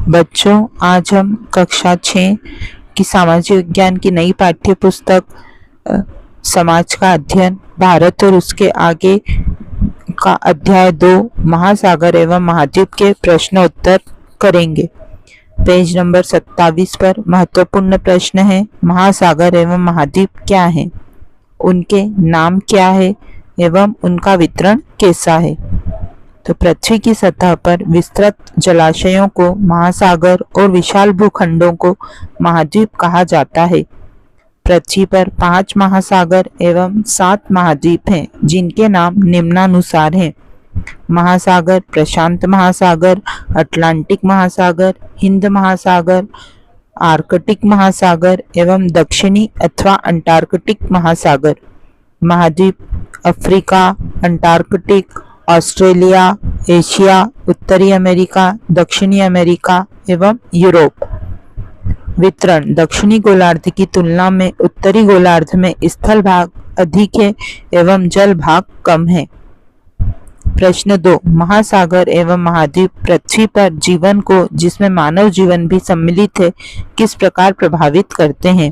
बच्चों, आज हम कक्षा 6 की सामाजिक विज्ञान की नई पाठ्य पुस्तक समाज का अध्ययन भारत और उसके आगे का अध्याय 2 महासागर एवं महाद्वीप के प्रश्न उत्तर करेंगे। पेज नंबर 27 पर महत्वपूर्ण प्रश्न है, महासागर एवं महाद्वीप क्या है, उनके नाम क्या है एवं उनका वितरण कैसा है। तो पृथ्वी की सतह पर विस्तृत जलाशयों को महासागर और विशाल भूखंडों को महाद्वीप कहा जाता है। पृथ्वी पर 5 महासागर एवं 7 महाद्वीप हैं, जिनके नाम निम्नानुसार हैं। महासागर प्रशांत महासागर, अटलांटिक महासागर, हिंद महासागर, आर्कटिक महासागर एवं दक्षिणी अथवा अंटार्कटिक महासागर। महाद्वीप अफ्रीका, अंटार्कटिक, ऑस्ट्रेलिया, एशिया, उत्तरी अमेरिका, दक्षिणी अमेरिका एवं यूरोप। वितरण दक्षिणी गोलार्ध की तुलना में उत्तरी गोलार्ध में स्थल भाग अधिक है एवं जल भाग कम है। प्रश्न 2, महासागर एवं महाद्वीप पृथ्वी पर जीवन को, जिसमें मानव जीवन भी सम्मिलित है, किस प्रकार प्रभावित करते हैं।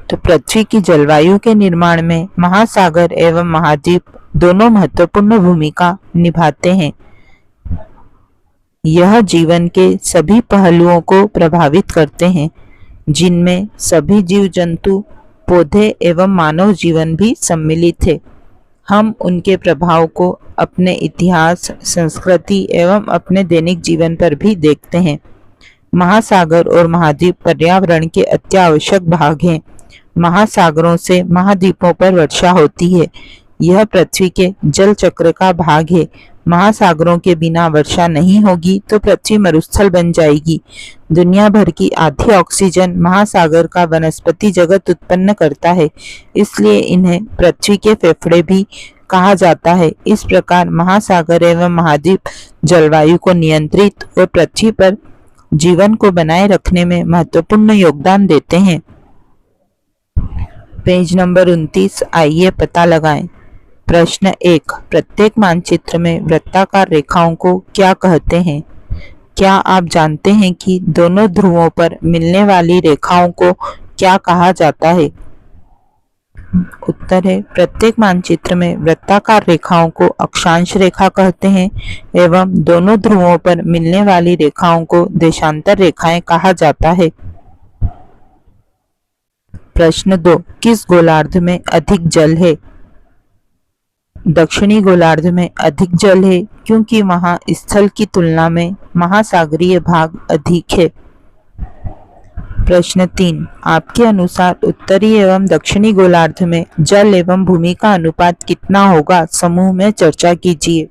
तो पृथ्वी की जलवायु के निर्माण में महासागर एवं महाद्वीप दोनों महत्वपूर्ण भूमिका निभाते हैं। यह जीवन के सभी पहलुओं को प्रभावित करते हैं, जिनमें सभी जीव जंतु, पौधे एवं मानव जीवन भी सम्मिलित है। हम उनके प्रभाव को अपने इतिहास, संस्कृति एवं अपने दैनिक जीवन पर भी देखते हैं। महासागर और महाद्वीप पर्यावरण के अत्यावश्यक भाग हैं। महासागरों से महाद्वीपों पर वर्षा होती है। यह पृथ्वी के जल चक्र का भाग है। महासागरों के बिना वर्षा नहीं होगी तो पृथ्वी मरुस्थल बन जाएगी। दुनिया भर की आधी ऑक्सीजन महासागर का वनस्पति जगत उत्पन्न करता है, इसलिए इन्हें पृथ्वी के फेफड़े भी कहा जाता है। इस प्रकार महासागर एवं महाद्वीप जलवायु को नियंत्रित और पृथ्वी पर जीवन को बनाए रखने में महत्वपूर्ण योगदान देते हैं। पेज नंबर 29, आइए पता लगाएं। प्रश्न 1, प्रत्येक मानचित्र में वृत्ताकार रेखाओं को क्या कहते हैं। क्या आप जानते हैं कि दोनों ध्रुवों पर मिलने वाली रेखाओं को क्या कहा जाता है। उत्तर है, प्रत्येक मानचित्र में वृत्ताकार रेखाओं को अक्षांश रेखा कहते हैं एवं दोनों ध्रुवों पर मिलने वाली रेखाओं को देशांतर रेखाएं कहा जाता है। प्रश्न 2, किस गोलार्ध में अधिक जल है। दक्षिणी गोलार्ध में अधिक जल है क्योंकि वहां स्थल की तुलना में महासागरीय भाग अधिक है। प्रश्न 3, आपके अनुसार उत्तरी एवं दक्षिणी गोलार्ध में जल एवं भूमि का अनुपात कितना होगा, समूह में चर्चा कीजिए।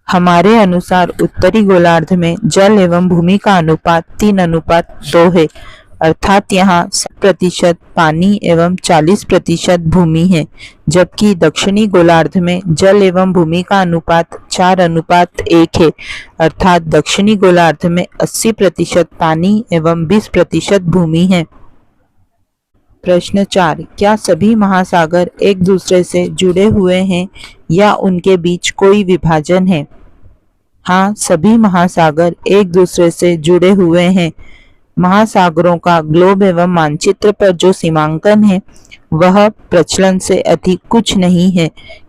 हमारे अनुसार उत्तरी गोलार्ध में जल एवं भूमि का अनुपात 3:2 है, अर्थात यहाँ 60% पानी एवं 40% भूमि है, जबकि दक्षिणी गोलार्ध में जल एवं भूमि का अनुपात 4:1 है, अर्थात दक्षिणी गोलार्ध में 80% पानी एवं 20% भूमि है। प्रश्न 4, क्या सभी महासागर एक दूसरे से जुड़े हुए हैं या उनके बीच कोई विभाजन है। हाँ, सभी महासागर एक दूसरे से जुड़े हुए हैं। महासागरों का ग्लोब एवं मानचित्र पर जो सीमांकन है वह प्रचलन से अधिक कुछ नहीं है,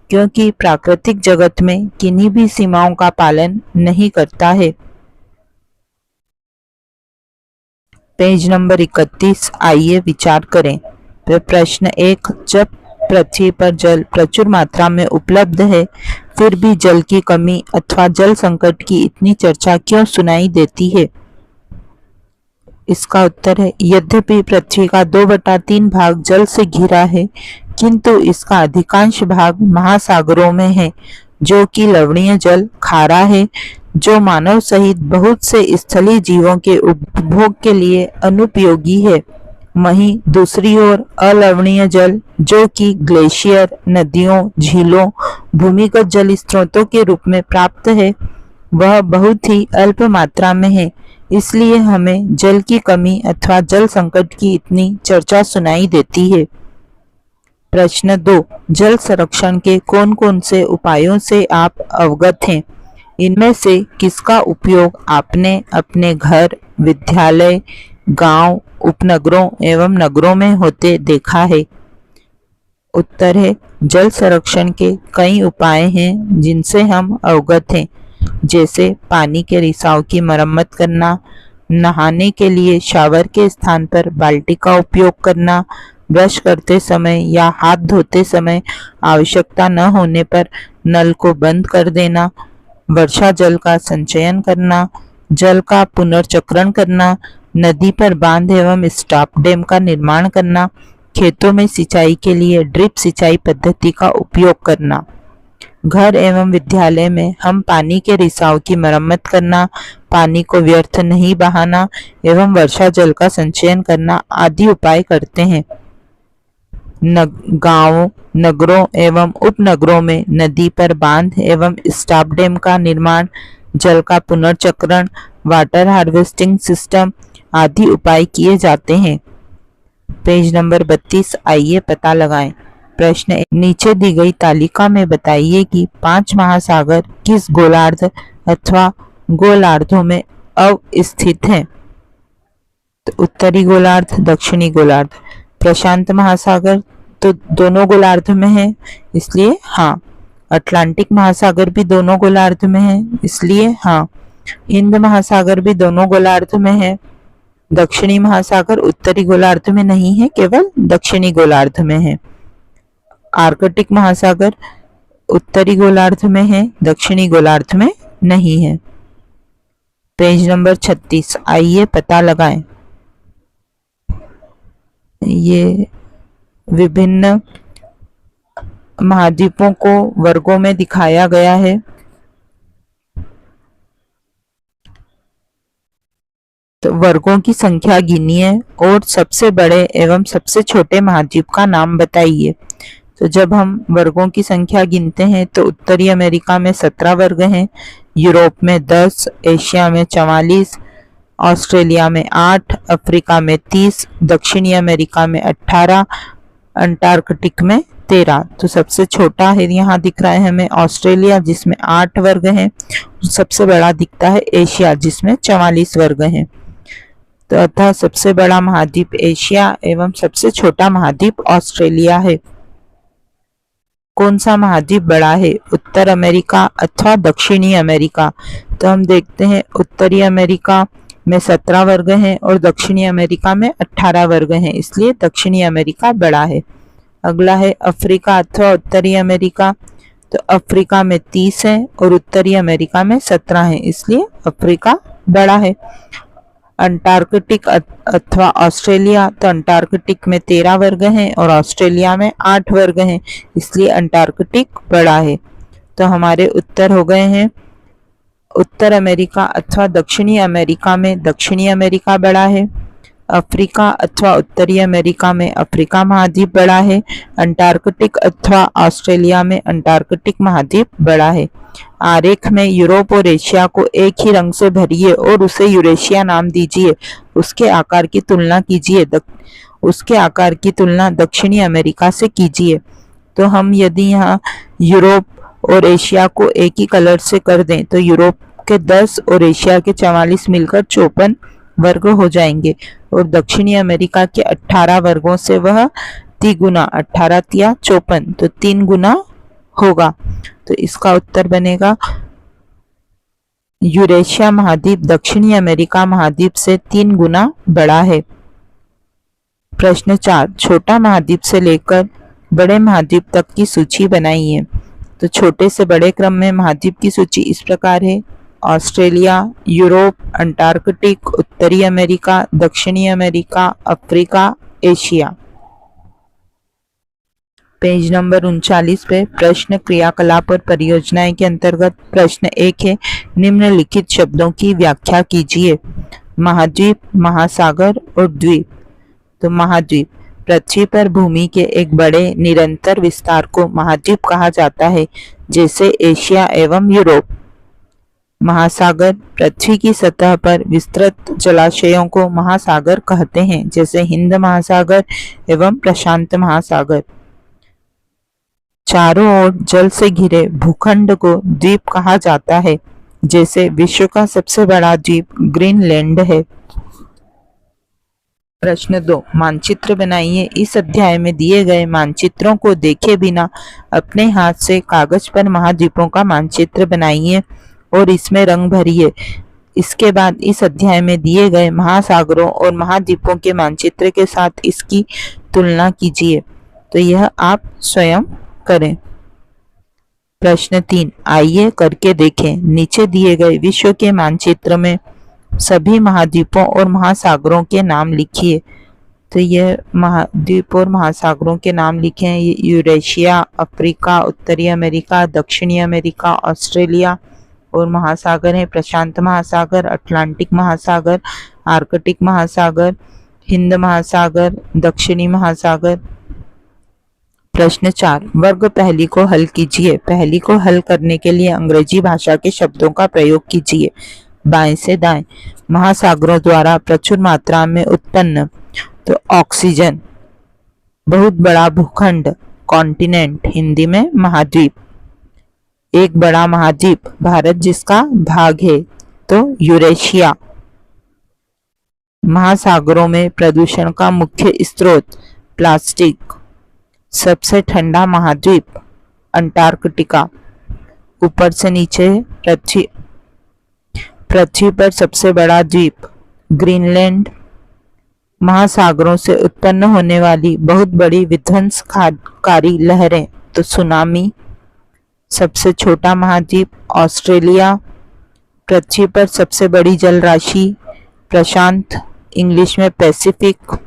क्योंकि प्राकृतिक जगत में किन्हीं भी सीमाओं का पालन नहीं करता है। पेज नंबर 31, आइए विचार करें। प्रश्न 1, जब पृथ्वी पर जल प्रचुर मात्रा में उपलब्ध है, फिर भी जल की कमी अथवा जल संकट की इतनी चर्चा क्यों सुनाई देती है। इसका उत्तर है, यद्यपि पृथ्वी का 2/3 भाग जल से घिरा है, किंतु इसका अधिकांश भाग महासागरों में है, जो कि लवणीय जल खारा है, जो मानव सहित बहुत से स्थलीय जीवों के उपभोग के लिए अनुपयोगी है। वहीं दूसरी ओर अलवणीय जल, जो कि ग्लेशियर, नदियों, झीलों, भूमिगत जल स्रोतों के रूप में प्राप्त है, वह बहुत ही अल्प मात्रा में है। इसलिए हमें जल की कमी अथवा जल संकट की इतनी चर्चा सुनाई देती है। प्रश्न 2, जल संरक्षण के कौन कौन से उपायों से आप अवगत हैं। इनमें से किसका उपयोग आपने अपने घर, विद्यालय, गांव, उपनगरों एवं नगरों में होते देखा है? उत्तर है जल संरक्षण के कई उपाय हैं जिनसे हम अवगत हैं, जैसे पानी के रिसाव की मरम्मत करना, नहाने के लिए शावर के स्थान पर बाल्टी का उपयोग करना, ब्रश करते समय या हाथ धोते समय आवश्यकता न होने पर नल को बंद कर देना, वर्षा जल का संचयन करना, जल का पुनर्चक्रण करना, नदी पर बांध एवं स्टॉप डैम का निर्माण करना, खेतों में सिंचाई के लिए ड्रिप सिंचाई पद्धति का उपयोग करना। घर एवं विद्यालय में हम पानी के रिसाव की मरम्मत करना, पानी को व्यर्थ नहीं बहाना एवं वर्षा जल का संचयन करना आदि उपाय करते हैं। गांवों, नगरों एवं उपनगरों में नदी पर बांध एवं स्टॉप डैम का निर्माण, जल का पुनर्चक्रण, वाटर हार्वेस्टिंग सिस्टम आदि उपाय किए जाते हैं। पेज नंबर 32, आइए पता लगाएं। प्रश्न 1, नीचे दी गई तालिका में बताइए कि 5 महासागर किस गोलार्ध अथवा गोलार्धों में अवस्थित हैं? तो उत्तरी गोलार्ध, दक्षिणी गोलार्ध। प्रशांत महासागर तो दोनों गोलार्ध में है, इसलिए हाँ। अटलांटिक महासागर भी दोनों गोलार्ध में है, इसलिए हाँ। हिंद महासागर भी दोनों गोलार्ध में है। दक्षिणी महासागर उत्तरी गोलार्ध में नहीं है, केवल दक्षिणी गोलार्ध में है। आर्कटिक महासागर उत्तरी गोलार्ध में है, दक्षिणी गोलार्ध में नहीं है। पेज नंबर 36, आइए पता लगाएं। ये विभिन्न महाद्वीपों को वर्गों में दिखाया गया है। तो वर्गों की संख्या गिनिए और सबसे बड़े एवं सबसे छोटे महाद्वीप का नाम बताइए। तो जब हम वर्गों की संख्या गिनते हैं तो उत्तरी अमेरिका में 17 वर्ग हैं, यूरोप में 10, एशिया में 44, ऑस्ट्रेलिया में 8, अफ्रीका में 30, दक्षिणी अमेरिका में 18, अंटार्कटिक में 13। तो सबसे छोटा है यहाँ दिख रहा है हमें ऑस्ट्रेलिया जिसमें 8 वर्ग हैं। सबसे बड़ा दिखता है एशिया जिसमें 44 वर्ग हैं। तो अतः सबसे बड़ा महाद्वीप एशिया एवं सबसे छोटा महाद्वीप ऑस्ट्रेलिया है। कौन सा महाद्वीप बड़ा है, उत्तर अमेरिका अथवा दक्षिणी अमेरिका? तो हम देखते हैं उत्तरी अमेरिका में 17 वर्ग हैं और दक्षिणी अमेरिका में 18 वर्ग हैं, इसलिए दक्षिणी अमेरिका बड़ा है। अगला है अफ्रीका अथवा उत्तरी अमेरिका। तो अफ्रीका में 30 है और उत्तरी अमेरिका में 17 है, इसलिए अफ्रीका बड़ा है। अंटार्कटिक अथवा ऑस्ट्रेलिया, तो अंटार्कटिक में 13 वर्ग हैं और ऑस्ट्रेलिया में 8 वर्ग हैं, इसलिए अंटार्कटिक बड़ा है। तो हमारे उत्तर हो गए हैं उत्तर अमेरिका अथवा दक्षिणी अमेरिका में दक्षिणी अमेरिका बड़ा है, अफ्रीका अथवा उत्तरी अमेरिका में अफ्रीका महाद्वीप बड़ा है, अंटार्कटिक अथवा ऑस्ट्रेलिया में अंटार्कटिक महाद्वीप बड़ा है। आरेख में यूरोप और एशिया को एक ही रंग से भरिए और उसे यूरेशिया नाम दीजिए। उसके आकार की तुलना कीजिए, उसके आकार की तुलना दक्षिणी अमेरिका से कीजिए। तो हम यदि यहाँ यूरोप और एशिया को एक ही कलर से कर दें तो यूरोप के 10 और एशिया के 44 मिलकर 54 वर्ग हो जाएंगे और दक्षिणी अमेरिका के 18 वर्गों से वह तिगुना 18 तिया 54, तो 3 गुना होगा। तो इसका उत्तर बनेगा यूरेशिया महाद्वीप दक्षिणी अमेरिका महाद्वीप से 3 गुना बड़ा है। प्रश्न 4, छोटा महाद्वीप से लेकर बड़े महाद्वीप तक की सूची बनाइए। तो छोटे से बड़े क्रम में महाद्वीप की सूची इस प्रकार है: ऑस्ट्रेलिया, यूरोप, अंटार्कटिक, उत्तरी अमेरिका, दक्षिणी America, Africa, Asia. Page number 39 पे प्रश्न क्रियाकलाप और परियोजनाएं के अंतर्गत प्रश्न 1 है, निम्नलिखित शब्दों की व्याख्या कीजिए। महाद्वीप, महासागर और द्वीप। तो महाद्वीप, पृथ्वी पर भूमि के एक बड़े निरंतर विस्तार को महाद्वीप कहा जाता है, जैसे एशिया एवं यूरोप। महासागर, पृथ्वी की सतह पर विस्तृत जलाशयों को महासागर कहते हैं, जैसे हिंद महासागर एवं प्रशांत महासागर। चारों ओर जल से घिरे भूखंड को द्वीप कहा जाता है, जैसे विश्व का सबसे बड़ा द्वीप ग्रीनलैंड है। प्रश्न 2, मानचित्र बनाइए। इस अध्याय में दिए गए मानचित्रों को देखे बिना अपने हाथ से कागज पर महाद्वीपों का मानचित्र बनाइए और इसमें रंग भरिए। इसके बाद इस अध्याय में दिए गए महासागरों और महाद्वीपों के मानचित्र के साथ इसकी तुलना कीजिए। तो यह आप स्वयं करें। प्रश्न 3, आइए करके देखें। नीचे दिए गए विश्व के मानचित्र में सभी महाद्वीपों और महासागरों के नाम लिखिए। तो ये महाद्वीप और महासागरों के नाम लिखे हैं। ये यूरेशिया, अफ्रीका, उत्तरी अमेरिका, दक्षिणी अमेरिका, ऑस्ट्रेलिया और महासागर है प्रशांत महासागर, अटलांटिक महासागर, आर्कटिक महासागर, हिंद महासागर, दक्षिणी महासागर। प्रश्न 4, वर्ग पहली को हल कीजिए। पहली को हल करने के लिए अंग्रेजी भाषा के शब्दों का प्रयोग कीजिए। बाएं से दाएं। महासागरों द्वारा प्रचुर मात्रा में उत्पन्न। तो ऑक्सीजन। बहुत बड़ा भूखंड, कॉन्टिनेंट, हिंदी में महाद्वीप। एक बड़ा महाद्वीप, भारत जिसका भाग है, तो यूरेशिया। महासागरों में प्रदूषण का मुख्य स्रोत प्लास्टिक। सबसे ठंडा महाद्वीप अंटार्कटिका। ऊपर से नीचे पृथ्वी पर सबसे बड़ा द्वीप ग्रीनलैंड। महासागरों से उत्पन्न होने वाली बहुत बड़ी विध्वंसकारी लहरें, तो सुनामी। सबसे छोटा महाद्वीप ऑस्ट्रेलिया। पृथ्वी पर सबसे बड़ी जल राशि प्रशांत, इंग्लिश में पैसिफिक।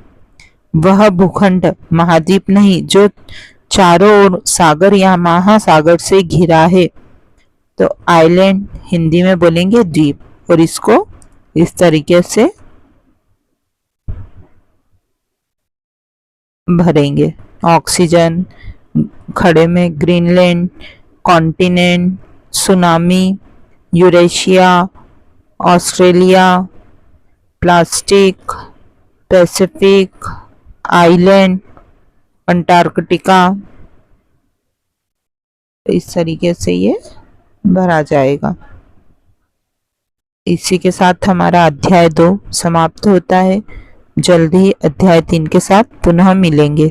वह भूखंड महाद्वीप नहीं जो चारों ओर सागर या महासागर से घिरा है, तो आइलैंड, हिंदी में बोलेंगे द्वीप। और इसको इस तरीके से भरेंगे। ऑक्सीजन, खड़े में Greenland, continent, tsunami, Eurasia, Australia, plastic, Pacific, island, Antarctica. इस तरीके से ये भरा जाएगा। इसी के साथ हमारा अध्याय 2 समाप्त होता है। जल्द ही अध्याय 3 के साथ पुनः मिलेंगे।